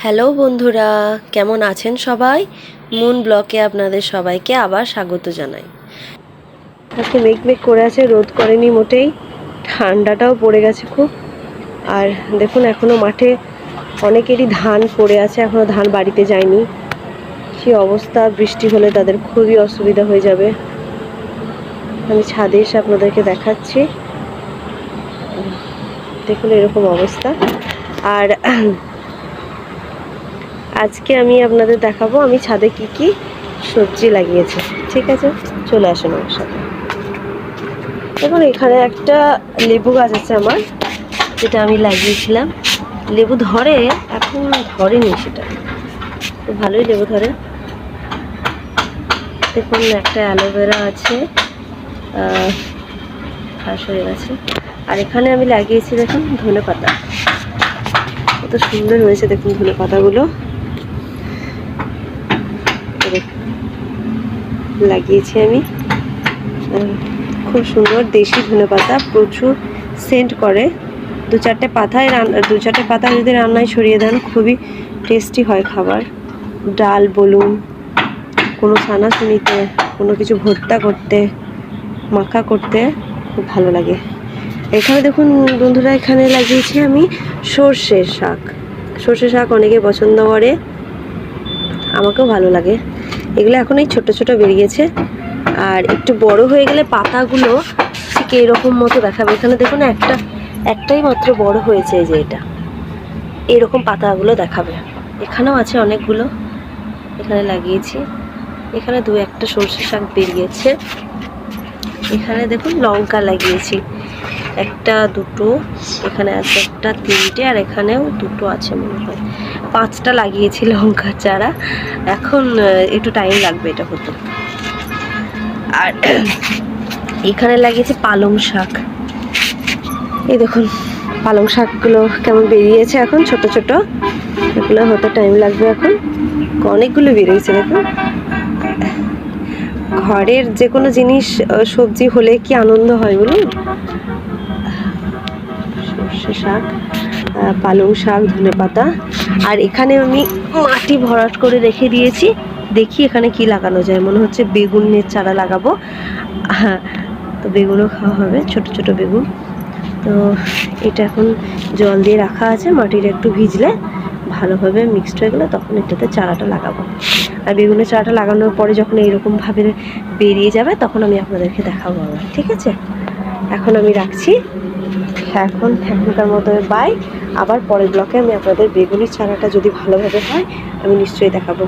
Hello বন্ধুরা, কেমন আছেন সবাই? মুন ব্লকে আপনাদের সবাইকে আবার স্বাগত জানাই। আজকে মেঘ করে আছে, রোদ করেনি মোটেই, ঠান্ডাটাও পড়ে গেছে খুব। আর দেখুন এখনও মাঠে অনেকেরই ধান পড়ে আছে, এখনও ধান বাড়িতে যায়নি। কী অবস্থা, বৃষ্টি হলে তাদের খুবই অসুবিধা হয়ে যাবে। আমি ছাদে এসে আপনাদেরকে দেখাচ্ছি, দেখুন এরকম অবস্থা। আর আজকে আমি আপনাদের দেখাবো আমি ছাদে কি কি সবজি লাগিয়েছি। ঠিক আছে, চলে আসুন আমার সাথে। দেখুন এখানে একটা লেবু গাছ আছে আমার, যেটা আমি লাগিয়েছিলাম। লেবু ধরে, এখন ধরেনি সেটা, তো ভালোই লেবু ধরে। দেখুন একটা অ্যালোভেরা আছে, ঘাস হয়ে গেছে। আর এখানে আমি লাগিয়েছি দেখুন ধনেপাতা, কত সুন্দর হয়েছে দেখুন ধনেপাতাগুলো লাগিয়েছি আমি। খুব সুন্দর দেশি ধনেপাতা, প্রচুর সেন্ট করে। দু চারটে পাতা যদি রান্নায় ছড়িয়ে দেন খুবই টেস্টি হয় খাবার। ডাল বলুন, কোনো ছানাছুনিতে, কোনো কিছু ভর্তা করতে, মাখা করতে খুব ভালো লাগে। এখানে দেখুন বন্ধুরা, এখানে লাগিয়েছি আমি সর্ষে শাক। সর্ষে শাক অনেকে পছন্দ করে, আমাকেও ভালো লাগে। এগুলো এখন এই ছোট ছোট বেরিয়েছে, আর একটু বড় হয়ে গেলে পাতাগুলো ঠিক এরকম মতো দেখাবে। এখানে দেখুন একটাই মাত্র বড় হয়েছে, এই যে এটা এরকম পাতাগুলো দেখাবে। এখানেও আছে অনেকগুলো, এখানে লাগিয়েছি। এখানে দু একটা সর্ষে শাক বেরিয়েছে। এখানে দেখুন লঙ্কা লাগিয়েছি, একটা দুটো, এখানে আছে একটা তিনটে, আর এখানেও দুটো আছে মনে হয়। 5টা লাগিয়েছি লঙ্কার চারা। এখন একটু টাইম লাগবে এটা হতে। আর এখানে লাগিয়েছি পালং শাক। এই দেখুন পালং শাকগুলো কেমন বেরিয়েছে এখন ছোট ছোট, এগুলো হতে টাইম লাগবে। এখন অনেকগুলো বেরিয়েছে দেখুন। ঘরের যে কোনো জিনিস সবজি হলে কি আনন্দ হয় বলুন। সর্ষে শাক, পালং শাক, ধনেপাতা। আর এখানে আমি মাটি ভরাট করে রেখে দিয়েছি, দেখি এখানে কি লাগানো যায়। মনে হচ্ছে বেগুনের চারা লাগাবো। হ্যাঁ, তো বেগুনও খাওয়া হবে, ছোট ছোট বেগুন। তো এটা এখন জল দিয়ে রাখা আছে, মাটির একটু ভিজলে ভালোভাবে মিক্সড হয়ে গেলে তখন এটাতে চারাটা লাগাবো। আর বেগুনের চারাটা লাগানোর পরে যখন এইরকমভাবে বেরিয়ে যাবে তখন আমি আপনাদেরকে দেখাবো আবার। ঠিক আছে, এখন আমি রাখছি। এখনকার মতো বাই। আবার পরের ব্লকে আমি আপনাদের বেগুনের চারাটা যদি ভালোভাবে হয় আমি নিশ্চয়ই দেখাবো।